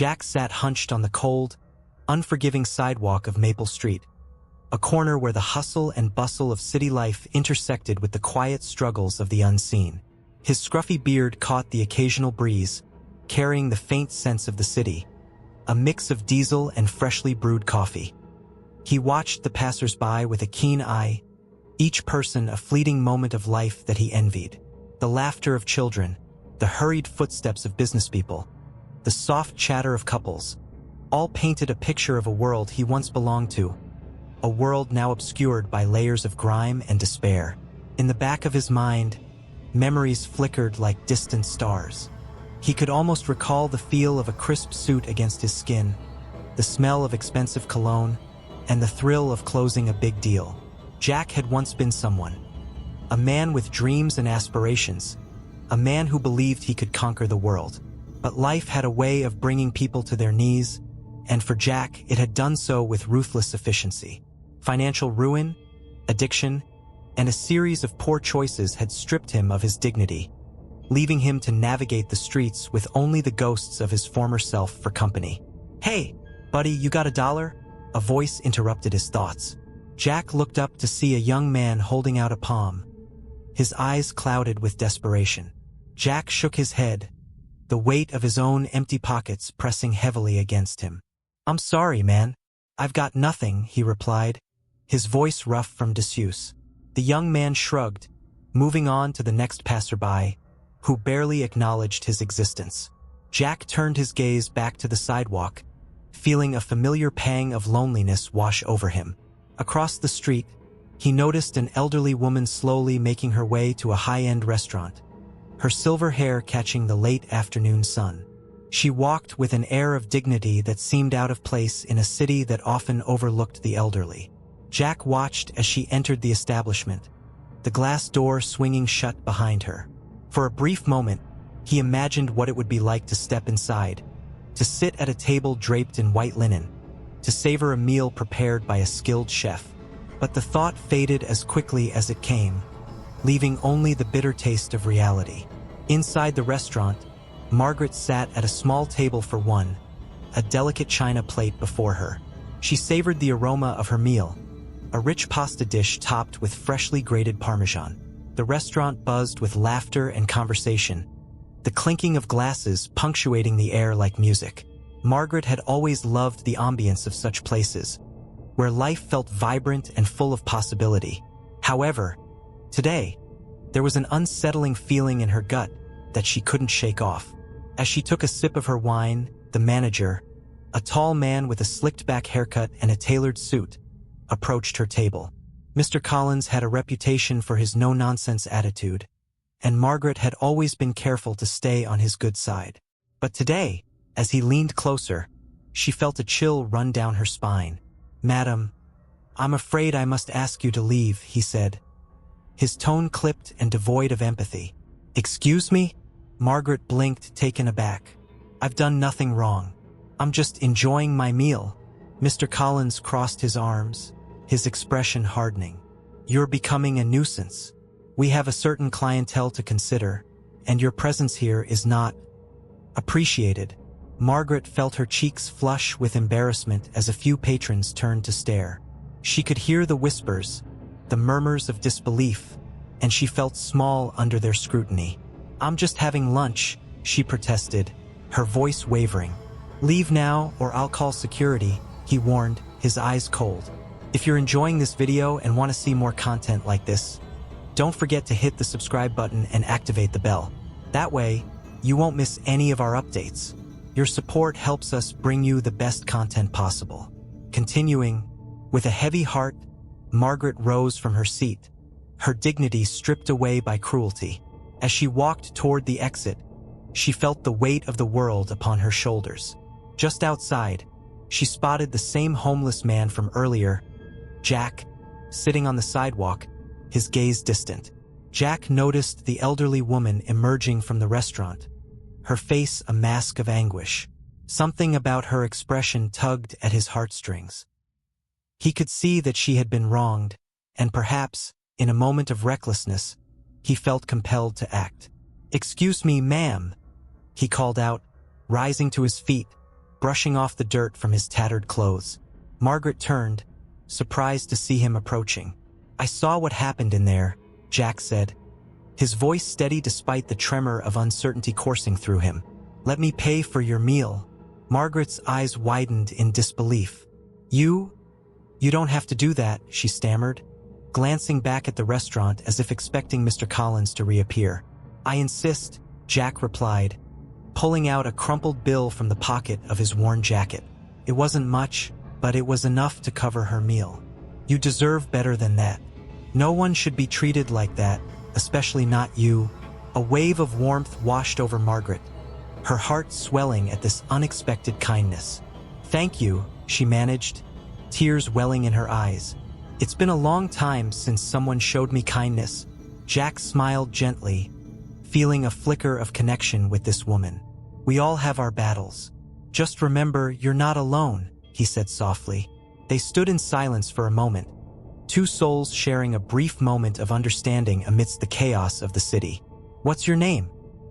Jack sat hunched on the cold, unforgiving sidewalk of Maple Street, a corner where the hustle and bustle of city life intersected with the quiet struggles of the unseen. His scruffy beard caught the occasional breeze, carrying the faint sense of the city, a mix of diesel and freshly brewed coffee. He watched the passers-by with a keen eye, each person a fleeting moment of life that he envied. The laughter of children, the hurried footsteps of businesspeople, the soft chatter of couples, all painted a picture of a world he once belonged to, a world now obscured by layers of grime and despair. In the back of his mind, memories flickered like distant stars. He could almost recall the feel of a crisp suit against his skin, the smell of expensive cologne, and the thrill of closing a big deal. Jack had once been someone, a man with dreams and aspirations, a man who believed he could conquer the world. But life had a way of bringing people to their knees, and for Jack, it had done so with ruthless efficiency. Financial ruin, addiction, and a series of poor choices had stripped him of his dignity, leaving him to navigate the streets with only the ghosts of his former self for company. "Hey, buddy, you got $1?" A voice interrupted his thoughts. Jack looked up to see a young man holding out a palm, his eyes clouded with desperation. Jack shook his head, the weight of his own empty pockets pressing heavily against him. "I'm sorry, man. I've got nothing," he replied, his voice rough from disuse. The young man shrugged, moving on to the next passerby, who barely acknowledged his existence. Jack turned his gaze back to the sidewalk, feeling a familiar pang of loneliness wash over him. Across the street, he noticed an elderly woman slowly making her way to a high-end restaurant, her silver hair catching the late afternoon sun. She walked with an air of dignity that seemed out of place in a city that often overlooked the elderly. Jack watched as she entered the establishment, the glass door swinging shut behind her. For a brief moment, he imagined what it would be like to step inside, to sit at a table draped in white linen, to savor a meal prepared by a skilled chef. But the thought faded as quickly as it came, leaving only the bitter taste of reality. Inside the restaurant, Margaret sat at a small table for one, a delicate china plate before her. She savored the aroma of her meal, a rich pasta dish topped with freshly grated Parmesan. The restaurant buzzed with laughter and conversation, the clinking of glasses punctuating the air like music. Margaret had always loved the ambience of such places, where life felt vibrant and full of possibility. However, today, there was an unsettling feeling in her gut that she couldn't shake off. As she took a sip of her wine, the manager, a tall man with a slicked-back haircut and a tailored suit, approached her table. Mr. Collins had a reputation for his no-nonsense attitude, and Margaret had always been careful to stay on his good side. But today, as he leaned closer, she felt a chill run down her spine. "Madam, I'm afraid I must ask you to leave," he said, his tone clipped and devoid of empathy. "Excuse me?" Margaret blinked, taken aback. "I've done nothing wrong. I'm just enjoying my meal." Mr. Collins crossed his arms, his expression hardening. "You're becoming a nuisance. We have a certain clientele to consider, and your presence here is not appreciated." Margaret felt her cheeks flush with embarrassment as a few patrons turned to stare. She could hear the whispers, the murmurs of disbelief, and she felt small under their scrutiny. "I'm just having lunch," she protested, her voice wavering. "Leave now or I'll call security," he warned, his eyes cold. If you're enjoying this video and want to see more content like this, don't forget to hit the subscribe button and activate the bell. That way, you won't miss any of our updates. Your support helps us bring you the best content possible. Continuing, with a heavy heart, Margaret rose from her seat, her dignity stripped away by cruelty. As she walked toward the exit, she felt the weight of the world upon her shoulders. Just outside, she spotted the same homeless man from earlier, Jack, sitting on the sidewalk, his gaze distant. Jack noticed the elderly woman emerging from the restaurant, her face a mask of anguish. Something about her expression tugged at his heartstrings. He could see that she had been wronged, and perhaps, in a moment of recklessness, he felt compelled to act. "Excuse me, ma'am," he called out, rising to his feet, brushing off the dirt from his tattered clothes. Margaret turned, surprised to see him approaching. "I saw what happened in there," Jack said, his voice steady despite the tremor of uncertainty coursing through him. "Let me pay for your meal." Margaret's eyes widened in disbelief. You don't have to do that," she stammered, glancing back at the restaurant as if expecting Mr. Collins to reappear. "I insist," Jack replied, pulling out a crumpled bill from the pocket of his worn jacket. It wasn't much, but it was enough to cover her meal. "You deserve better than that. No one should be treated like that, especially not you." A wave of warmth washed over Margaret, her heart swelling at this unexpected kindness. "Thank you," she managed, tears welling in her eyes. "It's been a long time since someone showed me kindness." Jack smiled gently, feeling a flicker of connection with this woman. "We all have our battles. Just remember, you're not alone," he said softly. They stood in silence for a moment, two souls sharing a brief moment of understanding amidst the chaos of the city. "What's your name?"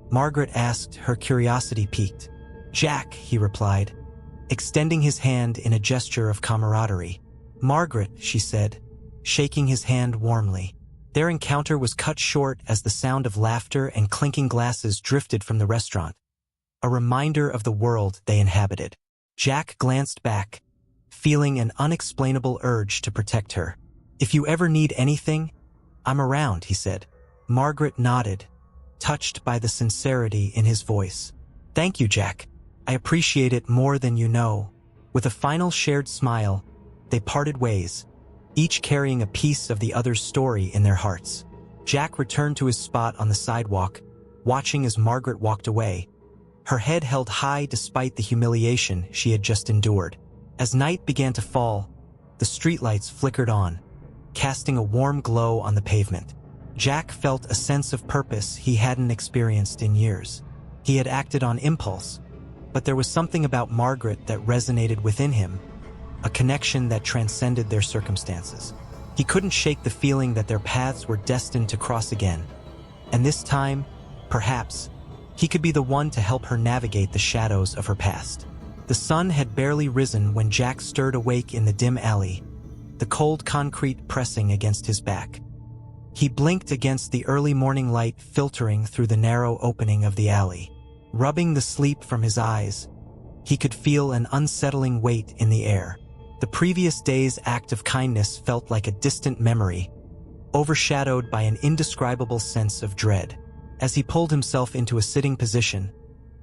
Margaret asked, her curiosity piqued. "Jack," he replied, extending his hand in a gesture of camaraderie. "Margaret," she said, shaking his hand warmly. Their encounter was cut short as the sound of laughter and clinking glasses drifted from the restaurant, a reminder of the world they inhabited. Jack glanced back, feeling an unexplainable urge to protect her. "If you ever need anything, I'm around," he said. Margaret nodded, touched by the sincerity in his voice. "Thank you, Jack. I appreciate it more than you know." With a final shared smile, they parted ways, each carrying a piece of the other's story in their hearts. Jack returned to his spot on the sidewalk, watching as Margaret walked away, her head held high despite the humiliation she had just endured. As night began to fall, the streetlights flickered on, casting a warm glow on the pavement. Jack felt a sense of purpose he hadn't experienced in years. He had acted on impulse, but there was something about Margaret that resonated within him, a connection that transcended their circumstances. He couldn't shake the feeling that their paths were destined to cross again, and this time, perhaps, he could be the one to help her navigate the shadows of her past. The sun had barely risen when Jack stirred awake in the dim alley, the cold concrete pressing against his back. He blinked against the early morning light filtering through the narrow opening of the alley. Rubbing the sleep from his eyes, he could feel an unsettling weight in the air. The previous day's act of kindness felt like a distant memory, overshadowed by an indescribable sense of dread. As he pulled himself into a sitting position,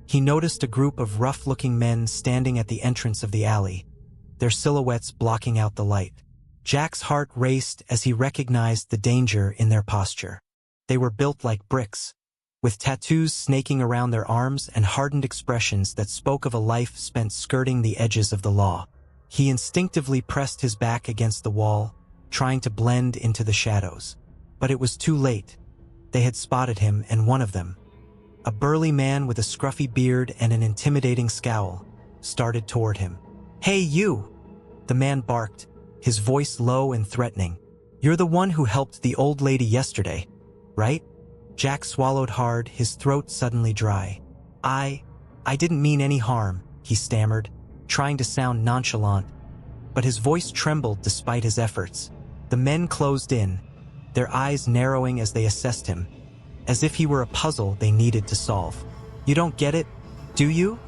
he noticed a group of rough-looking men standing at the entrance of the alley, their silhouettes blocking out the light. Jack's heart raced as he recognized the danger in their posture. They were built like bricks, with tattoos snaking around their arms and hardened expressions that spoke of a life spent skirting the edges of the law. He instinctively pressed his back against the wall, trying to blend into the shadows. But it was too late. They had spotted him, and one of them, a burly man with a scruffy beard and an intimidating scowl, started toward him. "Hey, you!" the man barked, his voice low and threatening. "You're the one who helped the old lady yesterday, right?" Jack swallowed hard, his throat suddenly dry. I didn't mean any harm," he stammered, trying to sound nonchalant, but his voice trembled despite his efforts. The men closed in, their eyes narrowing as they assessed him, as if he were a puzzle they needed to solve. "You don't get it, do you?"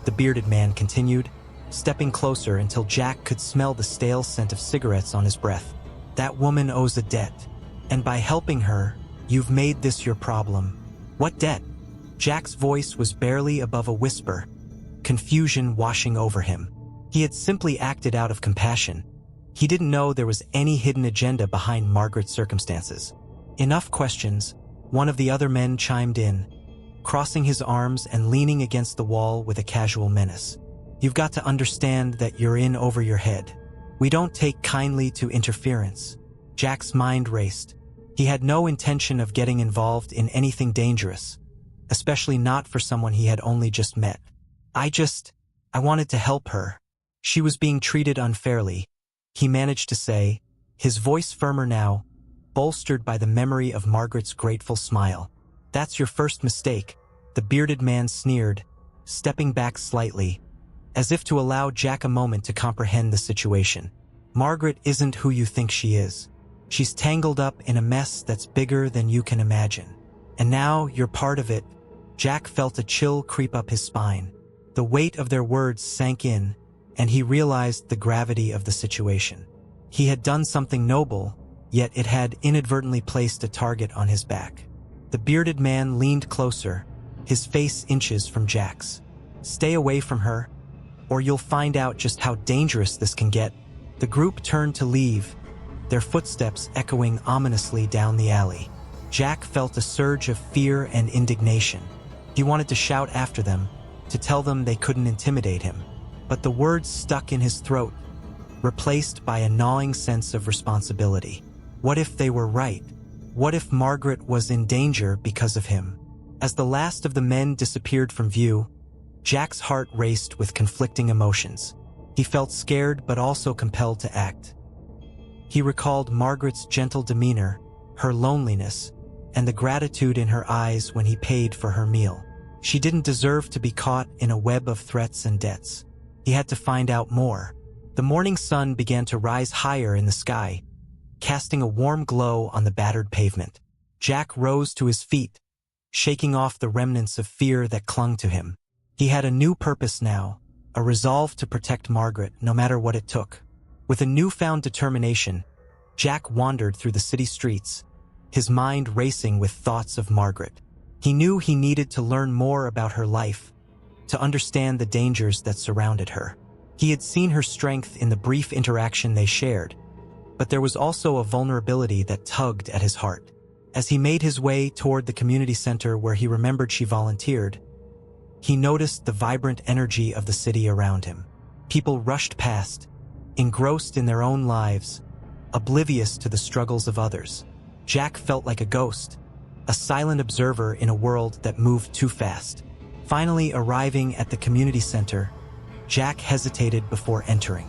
the bearded man continued, stepping closer until Jack could smell the stale scent of cigarettes on his breath. "That woman owes a debt, and by helping her, you've made this your problem." "What debt?" Jack's voice was barely above a whisper, confusion washing over him. He had simply acted out of compassion. He didn't know there was any hidden agenda behind Margaret's circumstances. "Enough questions," one of the other men chimed in, crossing his arms and leaning against the wall with a casual menace. "You've got to understand that you're in over your head. We don't take kindly to interference." Jack's mind raced. He had no intention of getting involved in anything dangerous, especially not for someone he had only just met. I wanted to help her. She was being treated unfairly," he managed to say, his voice firmer now, bolstered by the memory of Margaret's grateful smile. "That's your first mistake," the bearded man sneered, stepping back slightly, as if to allow Jack a moment to comprehend the situation. Margaret isn't who you think she is. She's tangled up in a mess that's bigger than you can imagine. And now you're part of it. Jack felt a chill creep up his spine. The weight of their words sank in, and he realized the gravity of the situation. He had done something noble, yet it had inadvertently placed a target on his back. The bearded man leaned closer, his face inches from Jack's. "Stay away from her, or you'll find out just how dangerous this can get." The group turned to leave, their footsteps echoing ominously down the alley. Jack felt a surge of fear and indignation. He wanted to shout after them, to tell them they couldn't intimidate him, but the words stuck in his throat, replaced by a gnawing sense of responsibility. What if they were right? What if Margaret was in danger because of him? As the last of the men disappeared from view, Jack's heart raced with conflicting emotions. He felt scared but also compelled to act. He recalled Margaret's gentle demeanor, her loneliness, and the gratitude in her eyes when he paid for her meal. She didn't deserve to be caught in a web of threats and debts. He had to find out more. The morning sun began to rise higher in the sky, casting a warm glow on the battered pavement. Jack rose to his feet, shaking off the remnants of fear that clung to him. He had a new purpose now, a resolve to protect Margaret no matter what it took. With a newfound determination, Jack wandered through the city streets, his mind racing with thoughts of Margaret. He knew he needed to learn more about her life, to understand the dangers that surrounded her. He had seen her strength in the brief interaction they shared, but there was also a vulnerability that tugged at his heart. As he made his way toward the community center where he remembered she volunteered, he noticed the vibrant energy of the city around him. People rushed past, engrossed in their own lives, oblivious to the struggles of others. Jack felt like a ghost, a silent observer in a world that moved too fast. Finally arriving at the community center, Jack hesitated before entering.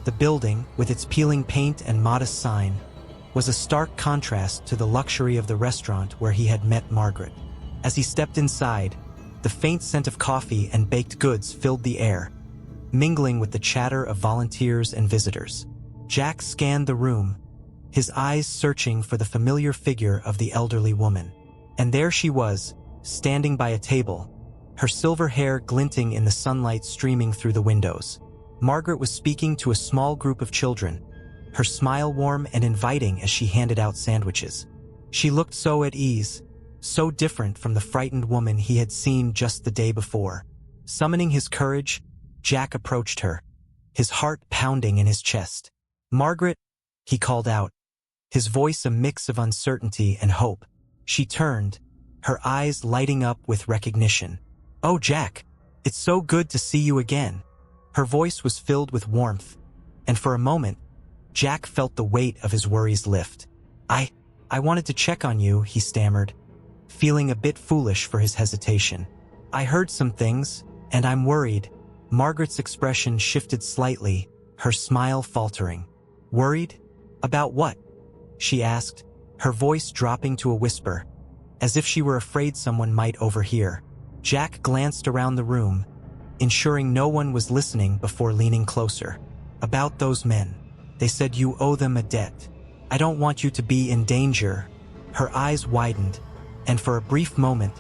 The building, with its peeling paint and modest sign, was a stark contrast to the luxury of the restaurant where he had met Margaret. As he stepped inside, the faint scent of coffee and baked goods filled the air, mingling with the chatter of volunteers and visitors. Jack scanned the room, his eyes searching for the familiar figure of the elderly woman. And there she was, standing by a table, her silver hair glinting in the sunlight streaming through the windows. Margaret was speaking to a small group of children, her smile warm and inviting as she handed out sandwiches. She looked so at ease, so different from the frightened woman he had seen just the day before. Summoning his courage, Jack approached her, his heart pounding in his chest. "Margaret," he called out, his voice a mix of uncertainty and hope. She turned, her eyes lighting up with recognition. "Oh, Jack, it's so good to see you again." Her voice was filled with warmth, and for a moment, Jack felt the weight of his worries lift. I wanted to check on you," he stammered, feeling a bit foolish for his hesitation. "I heard some things, and I'm worried." Margaret's expression shifted slightly, her smile faltering. "Worried? About what?" she asked, her voice dropping to a whisper, as if she were afraid someone might overhear. Jack glanced around the room, ensuring no one was listening before leaning closer. "About those men. They said you owe them a debt. I don't want you to be in danger." Her eyes widened, and for a brief moment,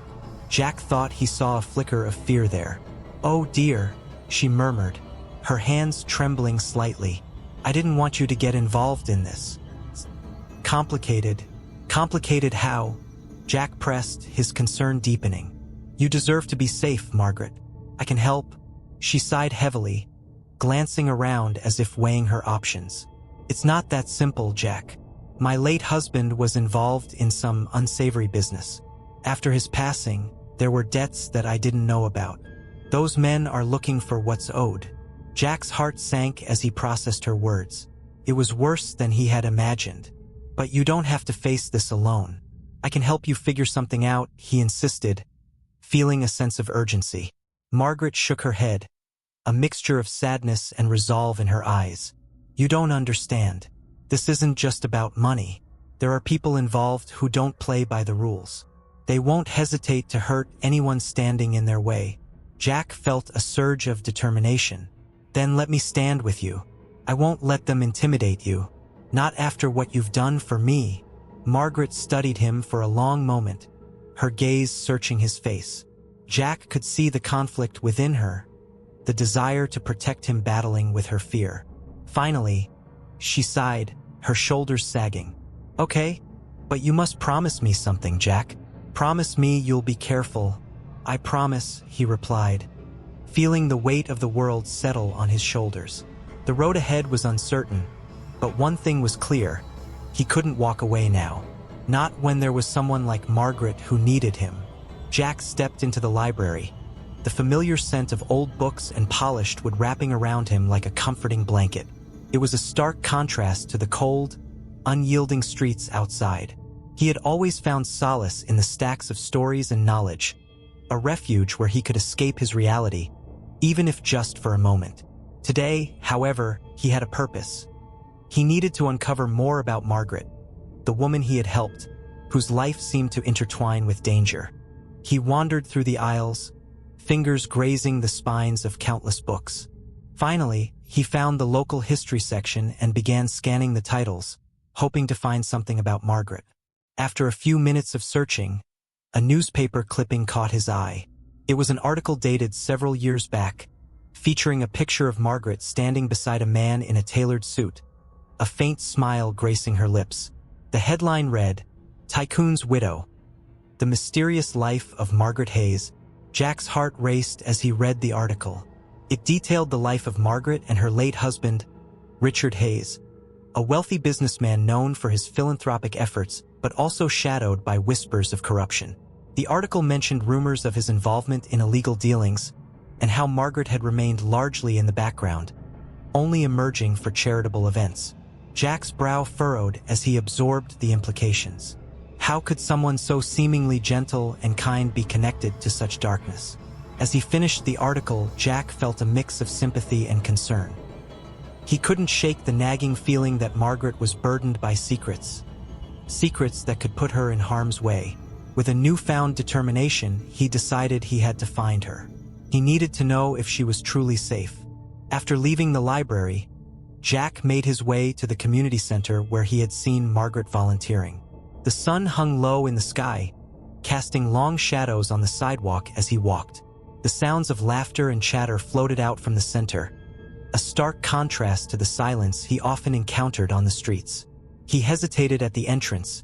Jack thought he saw a flicker of fear there. "Oh dear," she murmured, her hands trembling slightly. "I didn't want you to get involved in this." Complicated. Complicated how?" Jack pressed, his concern deepening. "You deserve to be safe, Margaret. I can help." She sighed heavily, glancing around as if weighing her options. "It's not that simple, Jack. My late husband was involved in some unsavory business. After his passing, there were debts that I didn't know about. Those men are looking for what's owed." Jack's heart sank as he processed her words. It was worse than he had imagined. "But you don't have to face this alone. I can help you figure something out," he insisted, feeling a sense of urgency. Margaret shook her head, a mixture of sadness and resolve in her eyes. "You don't understand. This isn't just about money. There are people involved who don't play by the rules. They won't hesitate to hurt anyone standing in their way." Jack felt a surge of determination. Then let me stand with you. I won't let them intimidate you. Not after what you've done for me." Margaret studied him for a long moment, her gaze searching his face. Jack could see the conflict within her, the desire to protect him battling with her fear. Finally, she sighed, her shoulders sagging. "Okay, but you must promise me something, Jack. Promise me you'll be careful." "I promise," he replied, feeling the weight of the world settle on his shoulders. The road ahead was uncertain, but one thing was clear: he couldn't walk away now. Not when there was someone like Margaret who needed him. Jack stepped into the library, the familiar scent of old books and polished wood wrapping around him like a comforting blanket. It was a stark contrast to the cold, unyielding streets outside. He had always found solace in the stacks of stories and knowledge, a refuge where he could escape his reality, even if just for a moment. Today, however, he had a purpose. He needed to uncover more about Margaret, the woman he had helped, whose life seemed to intertwine with danger. He wandered through the aisles, fingers grazing the spines of countless books. Finally, he found the local history section and began scanning the titles, hoping to find something about Margaret. After a few minutes of searching, a newspaper clipping caught his eye. It was an article dated several years back, featuring a picture of Margaret standing beside a man in a tailored suit, a faint smile gracing her lips. The headline read, "Tycoon's Widow: The Mysterious Life of Margaret Hayes." Jack's heart raced as he read the article. It detailed the life of Margaret and her late husband, Richard Hayes, a wealthy businessman known for his philanthropic efforts but also shadowed by whispers of corruption. The article mentioned rumors of his involvement in illegal dealings and how Margaret had remained largely in the background, only emerging for charitable events. Jack's brow furrowed as he absorbed the implications. How could someone so seemingly gentle and kind be connected to such darkness? As he finished the article, Jack felt a mix of sympathy and concern. He couldn't shake the nagging feeling that Margaret was burdened by secrets that could put her in harm's way. With a newfound determination, he decided he had to find her. He needed to know if she was truly safe. After leaving the library, Jack made his way to the community center where he had seen Margaret volunteering. The sun hung low in the sky, casting long shadows on the sidewalk as he walked. The sounds of laughter and chatter floated out from the center, a stark contrast to the silence he often encountered on the streets. He hesitated at the entrance,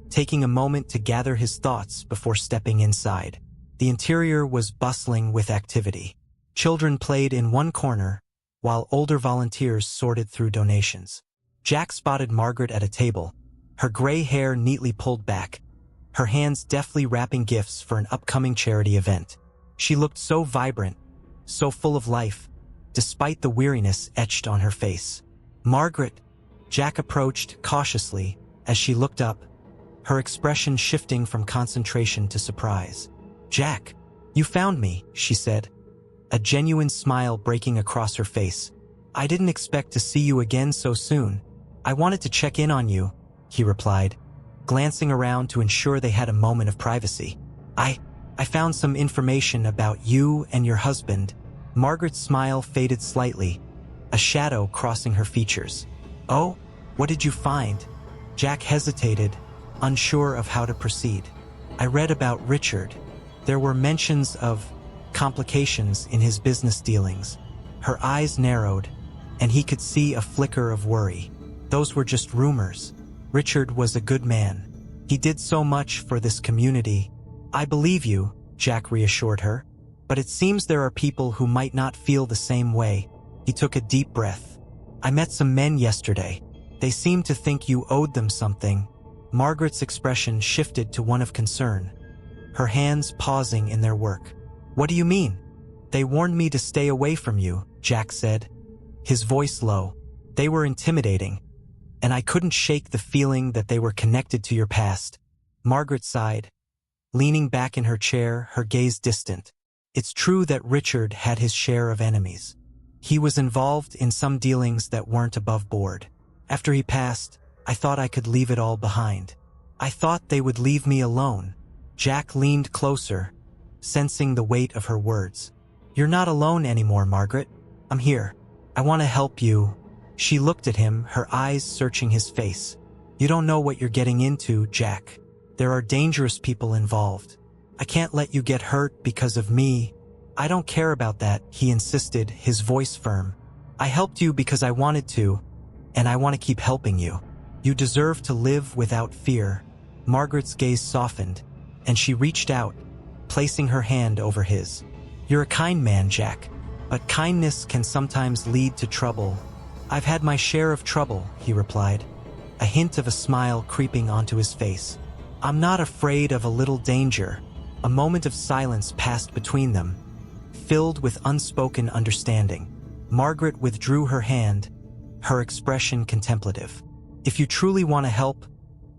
taking a moment to gather his thoughts before stepping inside. The interior was bustling with activity. Children played in one corner, while older volunteers sorted through donations. Jack spotted Margaret at a table, her gray hair neatly pulled back, her hands deftly wrapping gifts for an upcoming charity event. She looked so vibrant, so full of life, despite the weariness etched on her face. "Margaret," Jack approached cautiously as she looked up, her expression shifting from concentration to surprise. "Jack, you found me," she said, a genuine smile breaking across her face. "I didn't expect to see you again so soon. I wanted to check in on you," he replied, glancing around to ensure they had a moment of privacy. I found some information about you and your husband." Margaret's smile faded slightly, a shadow crossing her features. "Oh, what did you find?" Jack hesitated, unsure of how to proceed. "I read about Richard. There were mentions of complications in his business dealings." Her eyes narrowed, and he could see a flicker of worry. "Those were just rumors. Richard was a good man. He did so much for this community." "I believe you," Jack reassured her, "but it seems there are people who might not feel the same way." He took a deep breath. "I met some men yesterday. They seemed to think you owed them something." Margaret's expression shifted to one of concern, her hands pausing in their work. "What do you mean?" "They warned me to stay away from you," Jack said, his voice low. "They were intimidating, and I couldn't shake the feeling that they were connected to your past." Margaret sighed, leaning back in her chair, her gaze distant. It's true that Richard had his share of enemies. He was involved in some dealings that weren't above board. After he passed, I thought I could leave it all behind. I thought they would leave me alone. Jack leaned closer, sensing the weight of her words. "You're not alone anymore, Margaret. I'm here." I want to help you." She looked at him, her eyes searching his face. "You don't know what you're getting into, Jack. There are dangerous people involved. I can't let you get hurt because of me." "I don't care about that," he insisted, his voice firm. "I helped you because I wanted to, and I want to keep helping you. You deserve to live without fear." Margaret's gaze softened, and she reached out, placing her hand over his. "You're a kind man, Jack, but kindness can sometimes lead to trouble." "I've had my share of trouble," he replied, a hint of a smile creeping onto his face. "I'm not afraid of a little danger." A moment of silence passed between them, filled with unspoken understanding. Margaret withdrew her hand, her expression contemplative. "If you truly want to help,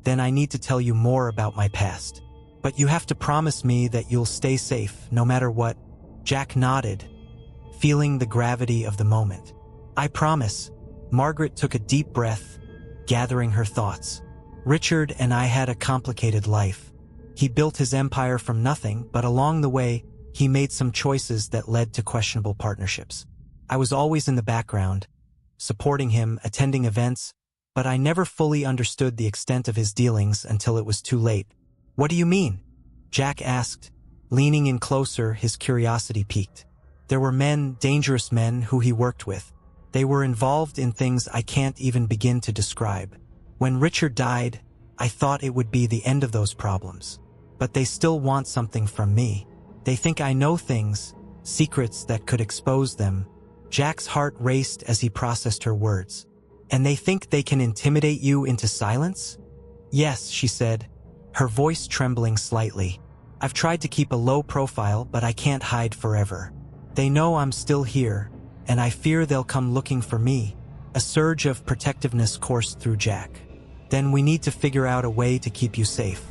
then I need to tell you more about my past. But you have to promise me that you'll stay safe, no matter what." Jack nodded, feeling the gravity of the moment. "I promise." Margaret took a deep breath, gathering her thoughts. "Richard and I had a complicated life. He built his empire from nothing, but along the way, he made some choices that led to questionable partnerships. I was always in the background, supporting him, attending events, but I never fully understood the extent of his dealings until it was too late." "What do you mean?" Jack asked, leaning in closer, his curiosity piqued. "There were men, dangerous men, who he worked with. They were involved in things I can't even begin to describe. When Richard died, I thought it would be the end of those problems. But they still want something from me. They think I know things, secrets that could expose them." Jack's heart raced as he processed her words. "And they think they can intimidate you into silence?" "Yes," she said, her voice trembling slightly. "I've tried to keep a low profile, but I can't hide forever. They know I'm still here, and I fear they'll come looking for me." A surge of protectiveness coursed through Jack. "Then we need to figure out a way to keep you safe.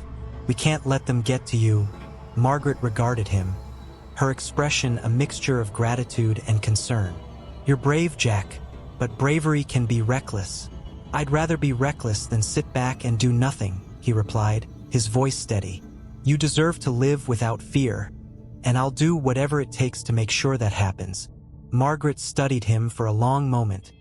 We can't let them get to you." Margaret regarded him, her expression a mixture of gratitude and concern. "You're brave, Jack, but bravery can be reckless." "I'd rather be reckless than sit back and do nothing," he replied, his voice steady. "You deserve to live without fear, and I'll do whatever it takes to make sure that happens." Margaret studied him for a long moment,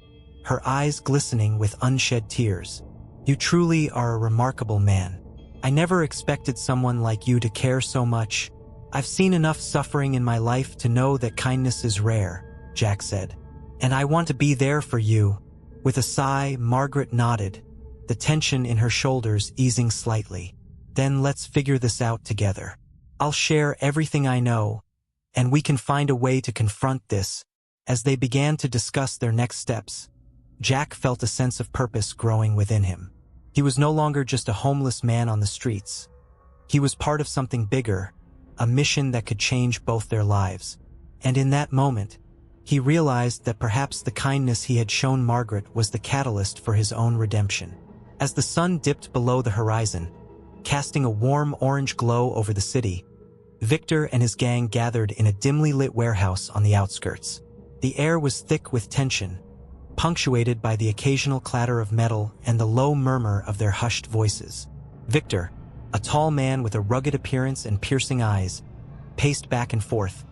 her eyes glistening with unshed tears. "You truly are a remarkable man. I never expected someone like you to care so much. I've seen enough suffering in my life to know that kindness is rare," Jack said. "And I want to be there for you." With a sigh, Margaret nodded, the tension in her shoulders easing slightly. "Then let's figure this out together. I'll share everything I know, and we can find a way to confront this." As they began to discuss their next steps, Jack felt a sense of purpose growing within him. He was no longer just a homeless man on the streets. He was part of something bigger, a mission that could change both their lives. And in that moment, he realized that perhaps the kindness he had shown Margaret was the catalyst for his own redemption. As the sun dipped below the horizon, casting a warm orange glow over the city, Victor and his gang gathered in a dimly lit warehouse on the outskirts. The air was thick with tension, punctuated by the occasional clatter of metal and the low murmur of their hushed voices. Victor, a tall man with a rugged appearance and piercing eyes, paced back and forth,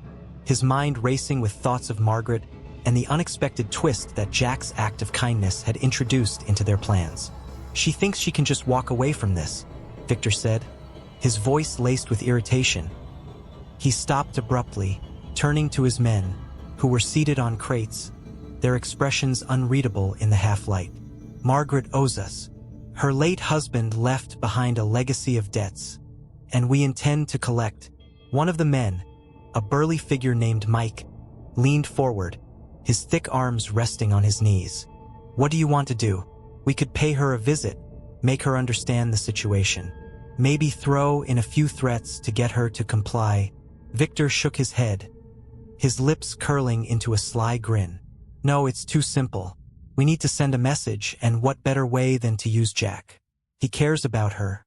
his mind racing with thoughts of Margaret and the unexpected twist that Jack's act of kindness had introduced into their plans. "She thinks she can just walk away from this," Victor said, his voice laced with irritation. He stopped abruptly, turning to his men, who were seated on crates, their expressions unreadable in the half-light. "Margaret owes us. Her late husband left behind a legacy of debts, and we intend to collect." One of the men, a burly figure named Mike, leaned forward, his thick arms resting on his knees. "What do you want to do?" "We could pay her a visit, make her understand the situation. Maybe throw in a few threats to get her to comply." Victor shook his head, his lips curling into a sly grin. "No, it's too simple. We need to send a message, and what better way than to use Jack? He cares about her.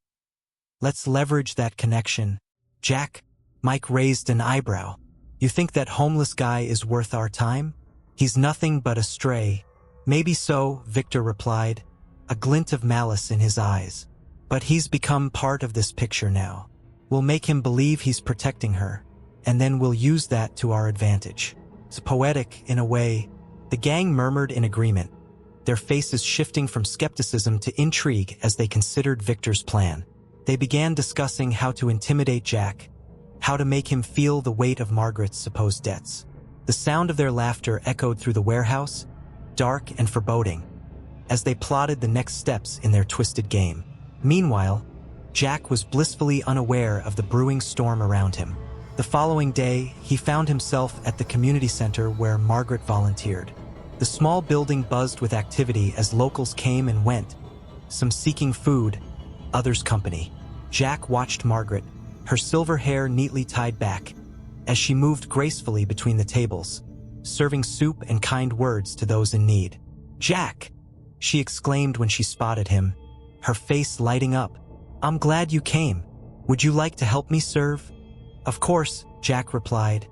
Let's leverage that connection." "Jack?" Mike raised an eyebrow. "You think that homeless guy is worth our time? He's nothing but a stray." "Maybe so," Victor replied, a glint of malice in his eyes. "But he's become part of this picture now. We'll make him believe he's protecting her, and then we'll use that to our advantage." It's poetic, in a way, The gang murmured in agreement, their faces shifting from skepticism to intrigue as they considered Victor's plan. They began discussing how to intimidate Jack, how to make him feel the weight of Margaret's supposed debts. The sound of their laughter echoed through the warehouse, dark and foreboding, as they plotted the next steps in their twisted game. Meanwhile, Jack was blissfully unaware of the brewing storm around him. The following day, he found himself at the community center where Margaret volunteered. The small building buzzed with activity as locals came and went, some seeking food, others company. Jack watched Margaret, her silver hair neatly tied back, as she moved gracefully between the tables, serving soup and kind words to those in need. "Jack!" she exclaimed when she spotted him, her face lighting up. "I'm glad you came. Would you like to help me serve?" "Of course," Jack replied,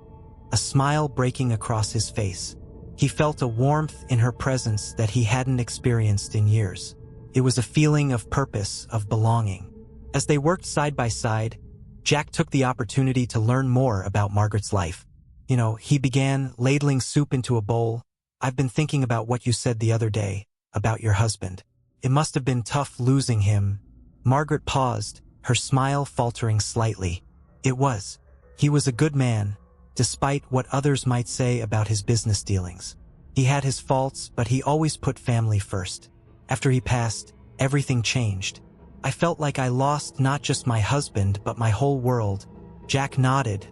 a smile breaking across his face. He felt a warmth in her presence that he hadn't experienced in years. It was a feeling of purpose, of belonging. As they worked side by side, Jack took the opportunity to learn more about Margaret's life. He began ladling soup into a bowl. "I've been thinking about what you said the other day, about your husband. It must have been tough losing him." Margaret paused, her smile faltering slightly. "It was. He was a good man, despite what others might say about his business dealings. He had his faults, but he always put family first. After he passed, everything changed. I felt like I lost not just my husband, but my whole world." Jack nodded,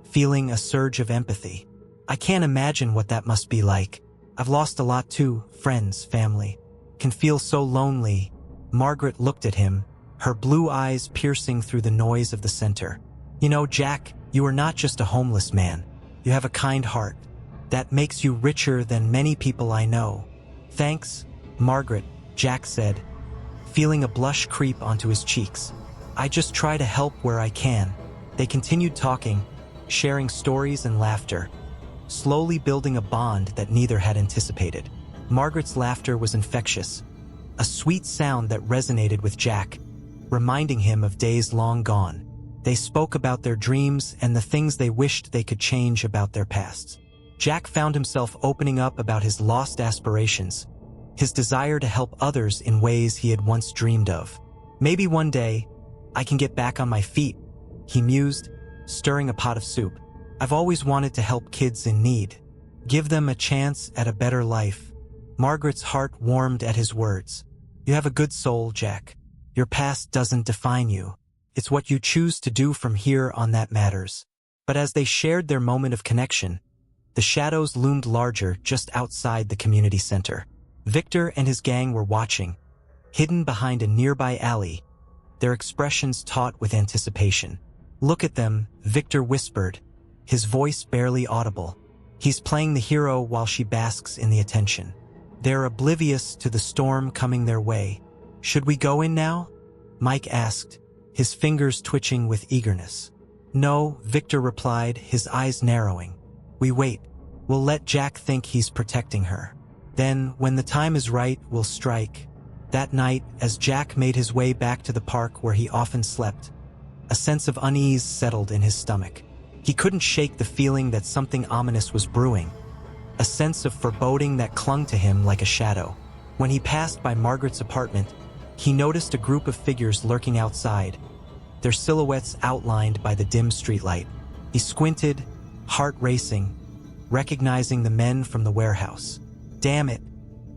feeling a surge of empathy. "I can't imagine what that must be like. I've lost a lot too, friends, family. Can feel so lonely." Margaret looked at him, her blue eyes piercing through the noise of the center. "Jack, you are not just a homeless man. You have a kind heart. That makes you richer than many people I know." "Thanks, Margaret," Jack said, feeling a blush creep onto his cheeks. "I just try to help where I can." They continued talking, sharing stories and laughter, slowly building a bond that neither had anticipated. Margaret's laughter was infectious, a sweet sound that resonated with Jack, reminding him of days long gone. They spoke about their dreams and the things they wished they could change about their pasts. Jack found himself opening up about his lost aspirations, his desire to help others in ways he had once dreamed of. "Maybe one day, I can get back on my feet," he mused, stirring a pot of soup. "I've always wanted to help kids in need, give them a chance at a better life." Margaret's heart warmed at his words. "You have a good soul, Jack. Your past doesn't define you. It's what you choose to do from here on that matters." But as they shared their moment of connection, the shadows loomed larger just outside the community center. Victor and his gang were watching, hidden behind a nearby alley, their expressions taut with anticipation. "Look at them," Victor whispered, his voice barely audible. "He's playing the hero while she basks in the attention. They're oblivious to the storm coming their way." "Should we go in now?" Mike asked, his fingers twitching with eagerness. "No," Victor replied, his eyes narrowing. "We wait. We'll let Jack think he's protecting her. Then, when the time is right, we'll strike." That night, as Jack made his way back to the park where he often slept, a sense of unease settled in his stomach. He couldn't shake the feeling that something ominous was brewing, a sense of foreboding that clung to him like a shadow. When he passed by Margaret's apartment, he noticed a group of figures lurking outside, their silhouettes outlined by the dim streetlight. He squinted, heart racing, recognizing the men from the warehouse. "Damn it,"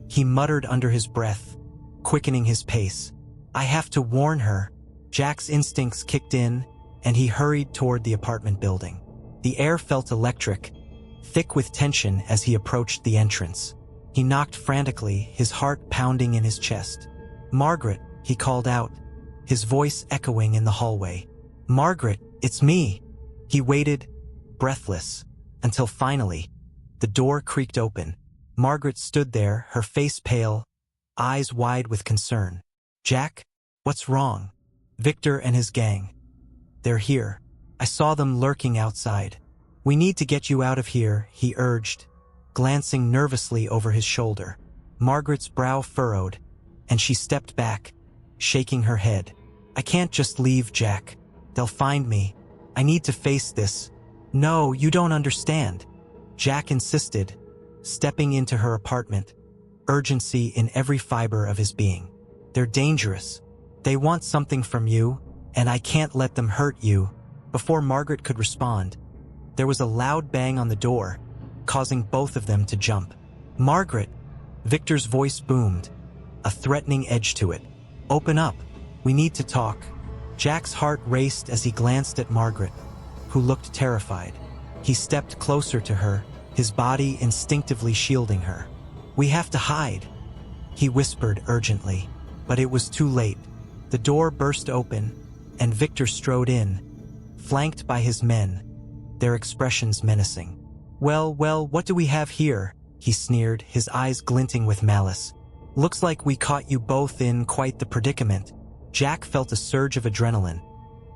he muttered under his breath, quickening his pace. "I have to warn her." Jack's instincts kicked in, and he hurried toward the apartment building. The air felt electric, thick with tension as he approached the entrance. He knocked frantically, his heart pounding in his chest. "Margaret," he called out, his voice echoing in the hallway. "Margaret, it's me." He waited, breathless, until finally, the door creaked open. Margaret stood there, her face pale, eyes wide with concern. "Jack, what's wrong?" "Victor and his gang. They're here. I saw them lurking outside." "We need to get you out of here," he urged, glancing nervously over his shoulder. Margaret's brow furrowed, and she stepped back, shaking her head. "I can't just leave, Jack. They'll find me. I need to face this." "No, you don't understand," Jack insisted, stepping into her apartment, urgency in every fiber of his being. They're dangerous. They want something from you, and I can't let them hurt you. Before Margaret could respond, there was a loud bang on the door, causing both of them to jump. Margaret! Victor's voice boomed, a threatening edge to it. Open up. We need to talk. Jack's heart raced as he glanced at Margaret, who looked terrified. He stepped closer to her, his body instinctively shielding her. We have to hide, he whispered urgently, but it was too late. The door burst open, and Victor strode in, flanked by his men, their expressions menacing. Well, what do we have here? He sneered, his eyes glinting with malice. Looks like we caught you both in quite the predicament. Jack felt a surge of adrenaline,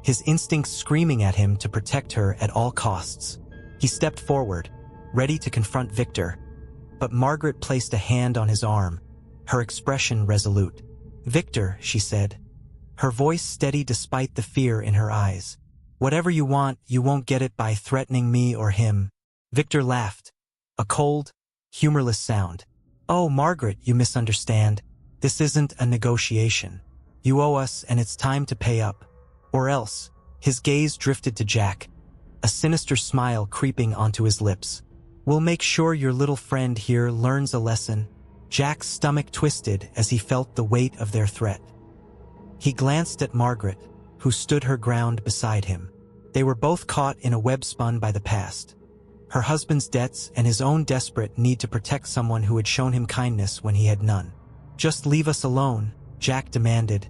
his instincts screaming at him to protect her at all costs. He stepped forward, ready to confront Victor, but Margaret placed a hand on his arm, her expression resolute. Victor, she said, her voice steady despite the fear in her eyes. Whatever you want, you won't get it by threatening me or him. Victor laughed, a cold, humorless sound. Oh, Margaret, you misunderstand. This isn't a negotiation. You owe us, and it's time to pay up. Or else. His gaze drifted to Jack, a sinister smile creeping onto his lips. We'll make sure your little friend here learns a lesson. Jack's stomach twisted as he felt the weight of their threat. He glanced at Margaret, who stood her ground beside him. They were both caught in a web spun by the past. Her husband's debts and his own desperate need to protect someone who had shown him kindness when he had none. Just leave us alone, Jack demanded,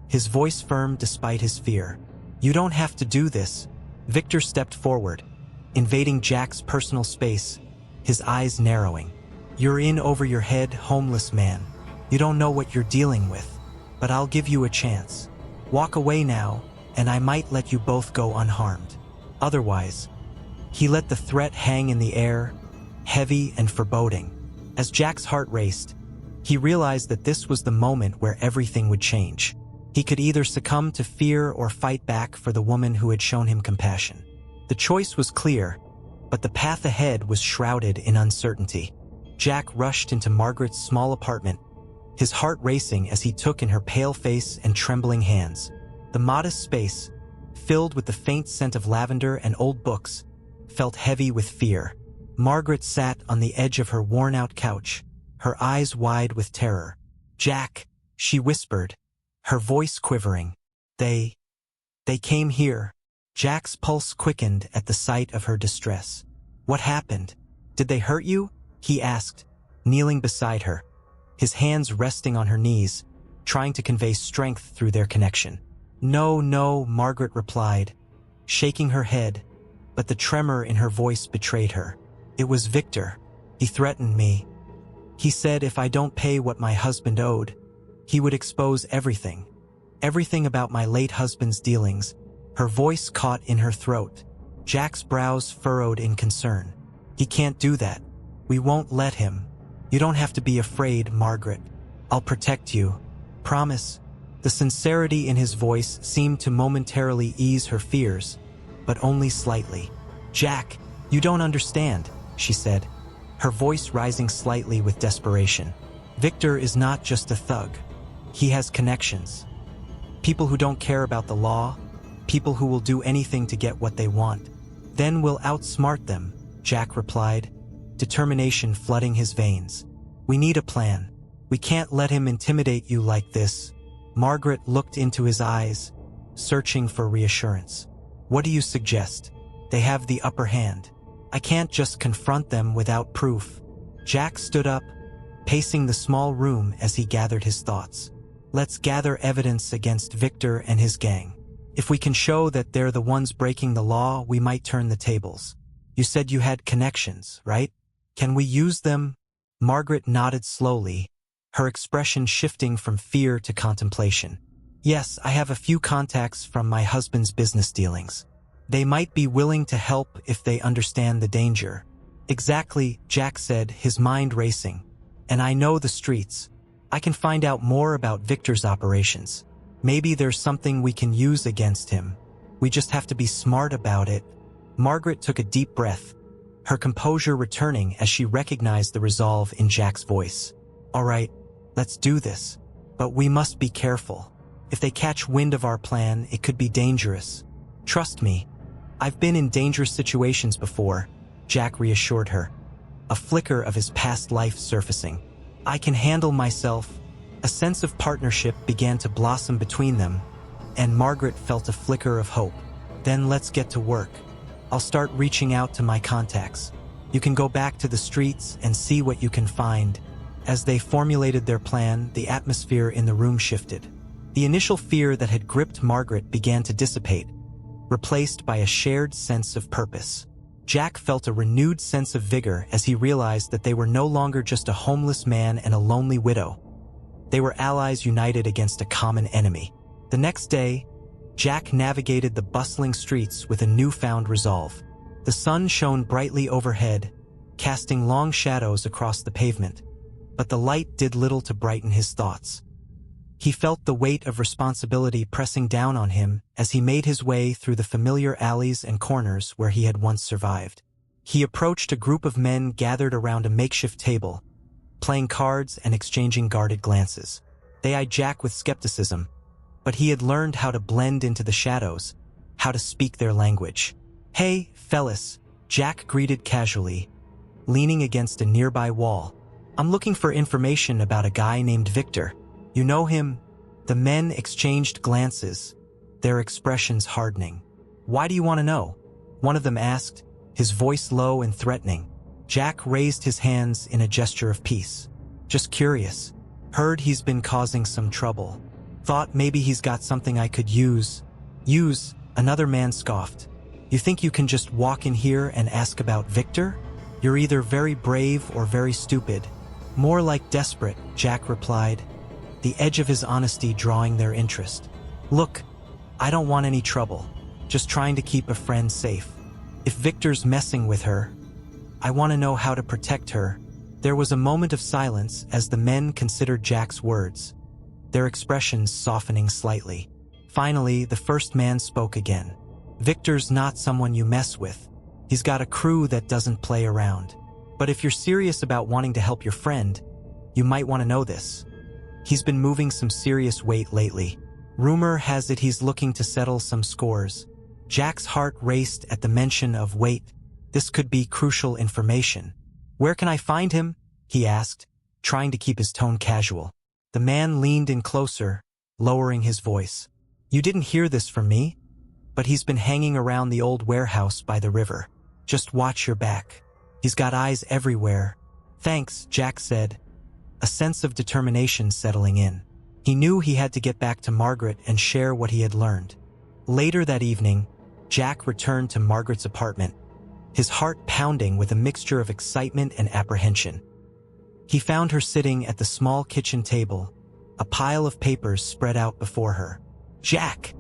his voice firm despite his fear. You don't have to do this. Victor stepped forward, invading Jack's personal space, his eyes narrowing. You're in over your head, homeless man. You don't know what you're dealing with, but I'll give you a chance. Walk away now, and I might let you both go unharmed. Otherwise, he let the threat hang in the air, heavy and foreboding. As Jack's heart raced, he realized that this was the moment where everything would change. He could either succumb to fear or fight back for the woman who had shown him compassion. The choice was clear, but the path ahead was shrouded in uncertainty. Jack rushed into Margaret's small apartment, his heart racing as he took in her pale face and trembling hands. The modest space, filled with the faint scent of lavender and old books, felt heavy with fear. Margaret sat on the edge of her worn-out couch, her eyes wide with terror. Jack, she whispered, her voice quivering. They came here. Jack's pulse quickened at the sight of her distress. What happened? Did they hurt you? He asked, kneeling beside her, his hands resting on her knees, trying to convey strength through their connection. No, Margaret replied, shaking her head, but the tremor in her voice betrayed her. It was Victor. He threatened me. He said if I don't pay what my husband owed, he would expose everything. Everything about my late husband's dealings. Her voice caught in her throat. Jack's brows furrowed in concern. He can't do that. We won't let him. You don't have to be afraid, Margaret. I'll protect you. Promise. The sincerity in his voice seemed to momentarily ease her fears, but only slightly. Jack, you don't understand, she said, her voice rising slightly with desperation. Victor is not just a thug. He has connections. People who don't care about the law, people who will do anything to get what they want. Then we'll outsmart them, Jack replied, determination flooding his veins. We need a plan. We can't let him intimidate you like this. Margaret looked into his eyes, searching for reassurance. What do you suggest? They have the upper hand. I can't just confront them without proof. Jack stood up, pacing the small room as he gathered his thoughts. Let's gather evidence against Victor and his gang. If we can show that they're the ones breaking the law, we might turn the tables. You said you had connections, right? Can we use them? Margaret nodded slowly, her expression shifting from fear to contemplation. Yes, I have a few contacts from my husband's business dealings. They might be willing to help if they understand the danger. Exactly, Jack said, his mind racing. And I know the streets. I can find out more about Victor's operations. Maybe there's something we can use against him. We just have to be smart about it. Margaret took a deep breath, her composure returning as she recognized the resolve in Jack's voice. "All right, let's do this. But we must be careful. If they catch wind of our plan, it could be dangerous. Trust me, I've been in dangerous situations before," Jack reassured her, a flicker of his past life surfacing. "I can handle myself." A sense of partnership began to blossom between them, and Margaret felt a flicker of hope. "Then let's get to work. I'll start reaching out to my contacts. You can go back to the streets and see what you can find." As they formulated their plan, the atmosphere in the room shifted. The initial fear that had gripped Margaret began to dissipate, replaced by a shared sense of purpose. Jack felt a renewed sense of vigor as he realized that they were no longer just a homeless man and a lonely widow. They were allies united against a common enemy. The next day, Jack navigated the bustling streets with a newfound resolve. The sun shone brightly overhead, casting long shadows across the pavement, but the light did little to brighten his thoughts. He felt the weight of responsibility pressing down on him as he made his way through the familiar alleys and corners where he had once survived. He approached a group of men gathered around a makeshift table, playing cards and exchanging guarded glances. They eyed Jack with skepticism, but he had learned how to blend into the shadows, how to speak their language. "Hey, fellas," Jack greeted casually, leaning against a nearby wall. "I'm looking for information about a guy named Victor. You know him?" The men exchanged glances, their expressions hardening. "Why do you want to know?" one of them asked, his voice low and threatening. Jack raised his hands in a gesture of peace. "Just curious. Heard he's been causing some trouble. Thought maybe he's got something I could use." "Use?" Another man scoffed. "You think you can just walk in here and ask about Victor? You're either very brave or very stupid." "More like desperate," Jack replied, the edge of his honesty drawing their interest. "Look, I don't want any trouble. Just trying to keep a friend safe. If Victor's messing with her, I want to know how to protect her." There was a moment of silence as the men considered Jack's words, their expressions softening slightly. Finally, the first man spoke again. "Victor's not someone you mess with. He's got a crew that doesn't play around. But if you're serious about wanting to help your friend, you might want to know this. He's been moving some serious weight lately. Rumor has it he's looking to settle some scores." Jack's heart raced at the mention of weight. This could be crucial information. "Where can I find him?" he asked, trying to keep his tone casual. The man leaned in closer, lowering his voice. "You didn't hear this from me, but he's been hanging around the old warehouse by the river. Just watch your back. He's got eyes everywhere." "Thanks," Jack said, a sense of determination settling in. He knew he had to get back to Margaret and share what he had learned. Later that evening, Jack returned to Margaret's apartment, his heart pounding with a mixture of excitement and apprehension. He found her sitting at the small kitchen table, a pile of papers spread out before her. "Jack!"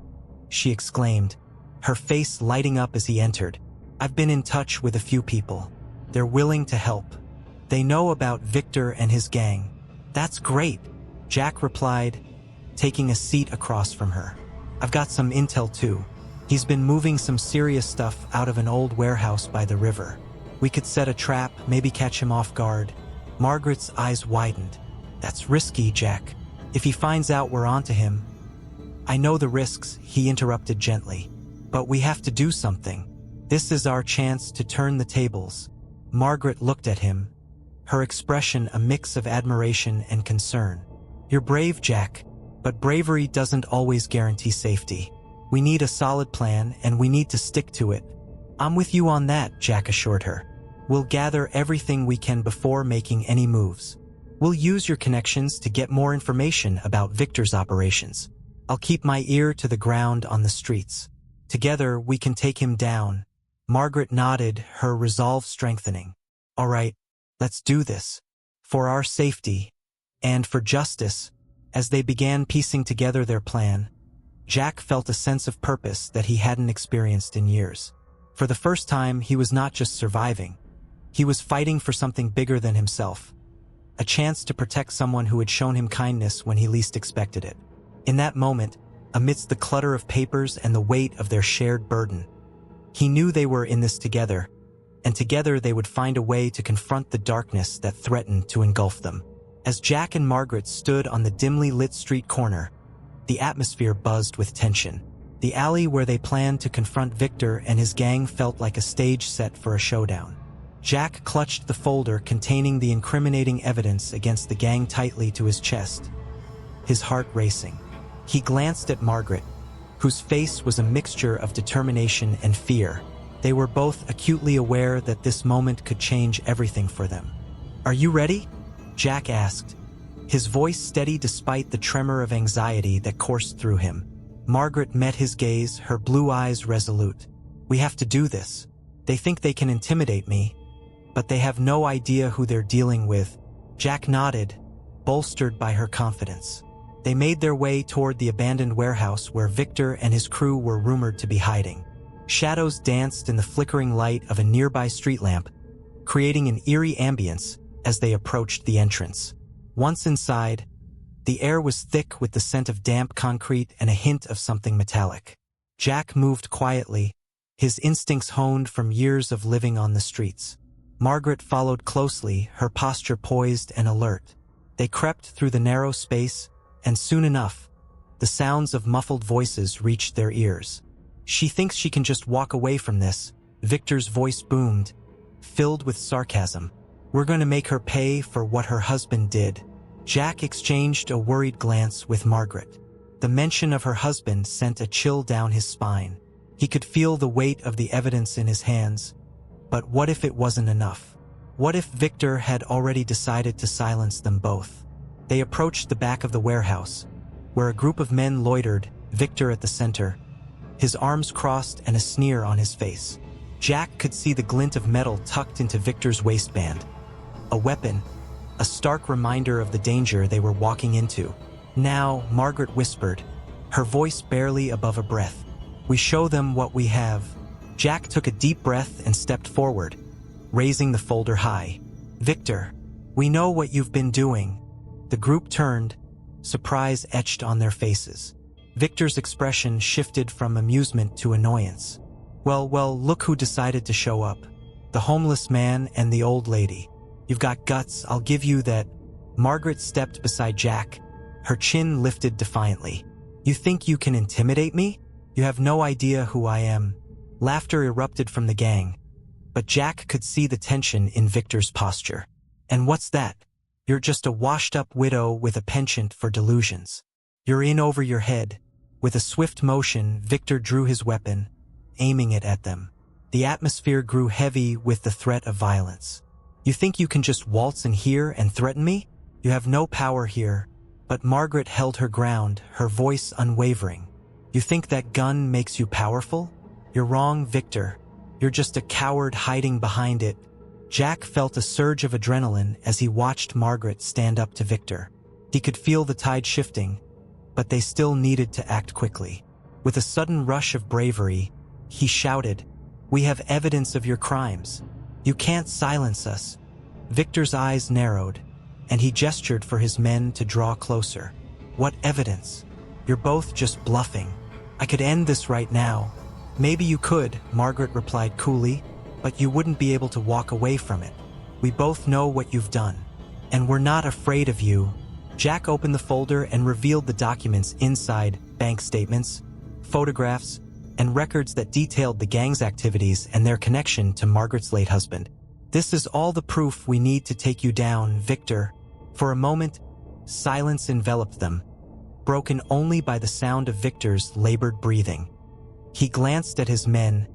she exclaimed, her face lighting up as he entered. "I've been in touch with a few people. They're willing to help. They know about Victor and his gang." "That's great," Jack replied, taking a seat across from her. "I've got some intel too. He's been moving some serious stuff out of an old warehouse by the river. We could set a trap, maybe catch him off guard." Margaret's eyes widened. "That's risky, Jack. If he finds out we're onto him—" "I know the risks," he interrupted gently. "But we have to do something. This is our chance to turn the tables." Margaret looked at him, her expression a mix of admiration and concern. "You're brave, Jack, but bravery doesn't always guarantee safety. We need a solid plan, and we need to stick to it." "I'm with you on that," Jack assured her. "We'll gather everything we can before making any moves. We'll use your connections to get more information about Victor's operations. I'll keep my ear to the ground on the streets. Together, we can take him down." Margaret nodded, her resolve strengthening. "All right, let's do this. For our safety, and for justice." As they began piecing together their plan, Jack felt a sense of purpose that he hadn't experienced in years. For the first time, he was not just surviving. He was fighting for something bigger than himself. A chance to protect someone who had shown him kindness when he least expected it. In that moment, amidst the clutter of papers and the weight of their shared burden, he knew they were in this together, and together they would find a way to confront the darkness that threatened to engulf them. As Jack and Margaret stood on the dimly lit street corner, the atmosphere buzzed with tension. The alley where they planned to confront Victor and his gang felt like a stage set for a showdown. Jack clutched the folder containing the incriminating evidence against the gang tightly to his chest, his heart racing. He glanced at Margaret, whose face was a mixture of determination and fear. They were both acutely aware that this moment could change everything for them. "Are you ready?" Jack asked, his voice steady despite the tremor of anxiety that coursed through him. Margaret met his gaze, her blue eyes resolute. "We have to do this. They think they can intimidate me, but they have no idea who they're dealing with." Jack nodded, bolstered by her confidence. They made their way toward the abandoned warehouse where Victor and his crew were rumored to be hiding. Shadows danced in the flickering light of a nearby street lamp, creating an eerie ambience as they approached the entrance. Once inside, the air was thick with the scent of damp concrete and a hint of something metallic. Jack moved quietly, his instincts honed from years of living on the streets. Margaret followed closely, her posture poised and alert. They crept through the narrow space, and soon enough, the sounds of muffled voices reached their ears. "She thinks she can just walk away from this," Victor's voice boomed, filled with sarcasm. "We're going to make her pay for what her husband did." Jack exchanged a worried glance with Margaret. The mention of her husband sent a chill down his spine. He could feel the weight of the evidence in his hands. But what if it wasn't enough? What if Victor had already decided to silence them both? They approached the back of the warehouse, where a group of men loitered, Victor at the center, his arms crossed and a sneer on his face. Jack could see the glint of metal tucked into Victor's waistband. A weapon, a stark reminder of the danger they were walking into. "Now," Margaret whispered, her voice barely above a breath. "We show them what we have." Jack took a deep breath and stepped forward, raising the folder high. "Victor, we know what you've been doing." The group turned, surprise etched on their faces. Victor's expression shifted from amusement to annoyance. Well, look who decided to show up. The homeless man and the old lady. You've got guts, I'll give you that." Margaret stepped beside Jack, her chin lifted defiantly. "You think you can intimidate me? You have no idea who I am." Laughter erupted from the gang, but Jack could see the tension in Victor's posture. "And what's that? You're just a washed-up widow with a penchant for delusions. You're in over your head." With a swift motion, Victor drew his weapon, aiming it at them. The atmosphere grew heavy with the threat of violence. "You think you can just waltz in here and threaten me? You have no power here." But Margaret held her ground, her voice unwavering. "You think that gun makes you powerful? You're wrong, Victor. You're just a coward hiding behind it." Jack felt a surge of adrenaline as he watched Margaret stand up to Victor. He could feel the tide shifting, but they still needed to act quickly. With a sudden rush of bravery, he shouted, "We have evidence of your crimes. You can't silence us." Victor's eyes narrowed, and he gestured for his men to draw closer. "What evidence? You're both just bluffing. I could end this right now." "Maybe you could," Margaret replied coolly, "but you wouldn't be able to walk away from it. We both know what you've done, and we're not afraid of you." Jack opened the folder and revealed the documents inside: bank statements, photographs, and records that detailed the gang's activities and their connection to Margaret's late husband. "This is all the proof we need to take you down, Victor." For a moment, silence enveloped them, broken only by the sound of Victor's labored breathing. He glanced at his men,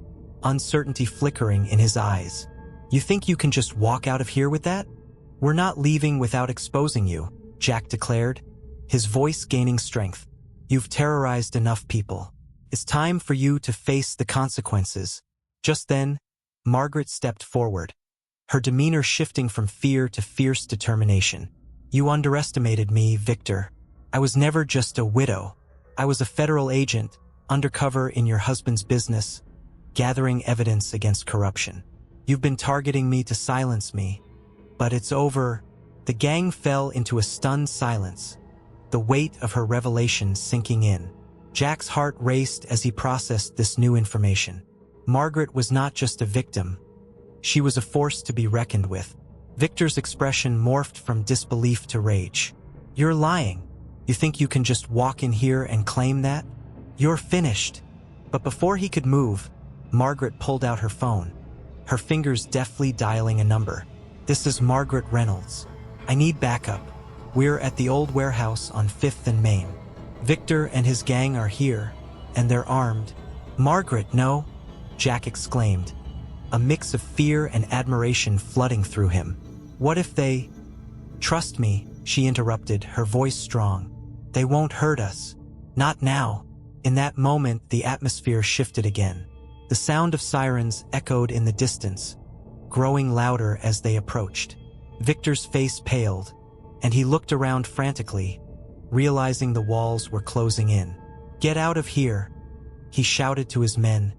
uncertainty flickering in his eyes. "You think you can just walk out of here with that?" "We're not leaving without exposing you," Jack declared, his voice gaining strength. "You've terrorized enough people. It's time for you to face the consequences." Just then, Margaret stepped forward, her demeanor shifting from fear to fierce determination. "You underestimated me, Victor. I was never just a widow. I was a federal agent, undercover in your husband's business, gathering evidence against corruption. You've been targeting me to silence me, but it's over." The gang fell into a stunned silence, the weight of her revelation sinking in. Jack's heart raced as he processed this new information. Margaret was not just a victim. She was a force to be reckoned with. Victor's expression morphed from disbelief to rage. "You're lying. You think you can just walk in here and claim that? You're finished." But before he could move, Margaret pulled out her phone, her fingers deftly dialing a number. "This is Margaret Reynolds. I need backup. We're at the old warehouse on 5th and Main. Victor and his gang are here, and they're armed." "Margaret, no!" Jack exclaimed, a mix of fear and admiration flooding through him. "What if they—" "Trust me," she interrupted, her voice strong. "They won't hurt us. Not now." In that moment, the atmosphere shifted again. The sound of sirens echoed in the distance, growing louder as they approached. Victor's face paled, and he looked around frantically, realizing the walls were closing in. "Get out of here," he shouted to his men,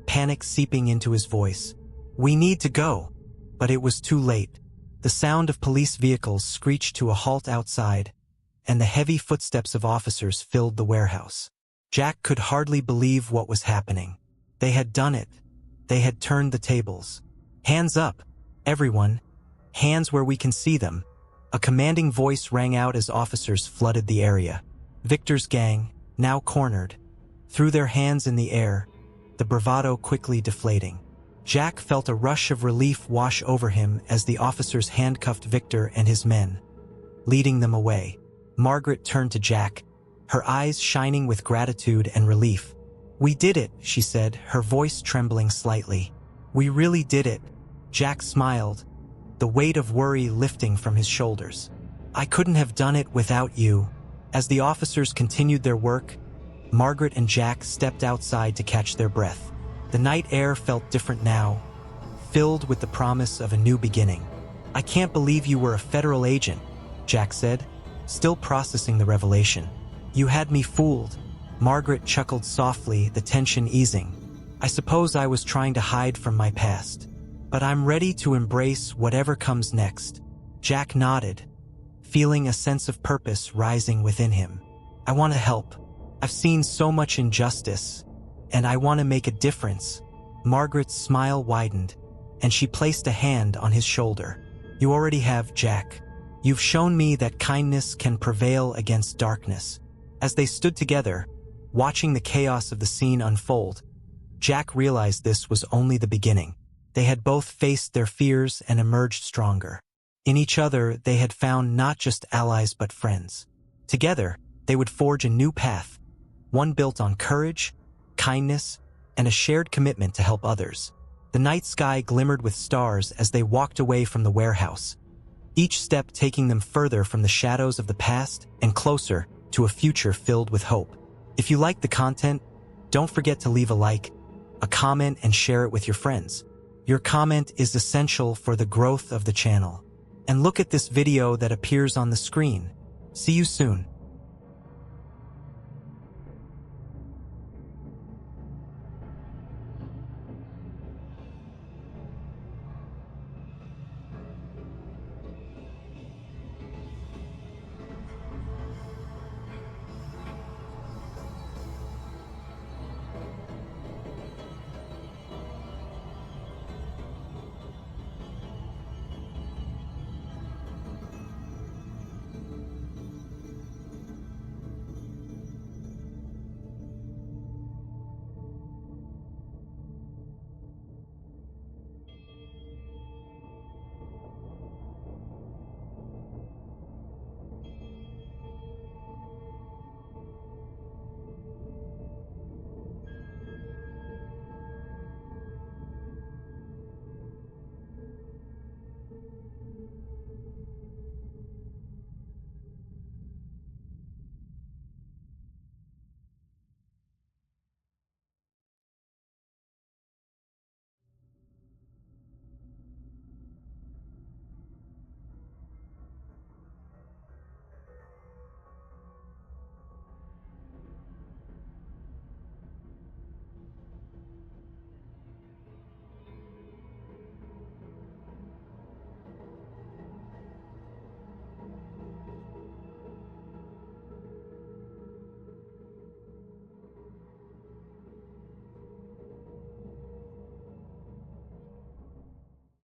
panic seeping into his voice. "We need to go." But it was too late. The sound of police vehicles screeched to a halt outside, and the heavy footsteps of officers filled the warehouse. Jack could hardly believe what was happening. They had done it. They had turned the tables. "Hands up, everyone. Hands where we can see them." A commanding voice rang out as officers flooded the area. Victor's gang, now cornered, threw their hands in the air, the bravado quickly deflating. Jack felt a rush of relief wash over him as the officers handcuffed Victor and his men, leading them away. Margaret turned to Jack, her eyes shining with gratitude and relief. "We did it," she said, her voice trembling slightly. "We really did it." Jack smiled, the weight of worry lifting from his shoulders. "I couldn't have done it without you." As the officers continued their work, Margaret and Jack stepped outside to catch their breath. The night air felt different now, filled with the promise of a new beginning. "I can't believe you were a federal agent," Jack said, still processing the revelation. "You had me fooled." Margaret chuckled softly, the tension easing. "I suppose I was trying to hide from my past. But I'm ready to embrace whatever comes next." Jack nodded, feeling a sense of purpose rising within him. "I want to help. I've seen so much injustice, and I want to make a difference." Margaret's smile widened, and she placed a hand on his shoulder. "You already have, Jack. You've shown me that kindness can prevail against darkness." As they stood together, watching the chaos of the scene unfold, Jack realized this was only the beginning. They had both faced their fears and emerged stronger. In each other, they had found not just allies but friends. Together, they would forge a new path, one built on courage, kindness, and a shared commitment to help others. The night sky glimmered with stars as they walked away from the warehouse, each step taking them further from the shadows of the past and closer to a future filled with hope. If you liked the content, don't forget to leave a like, a comment, and share it with your friends. Your comment is essential for the growth of the channel. And look at this video that appears on the screen. See you soon.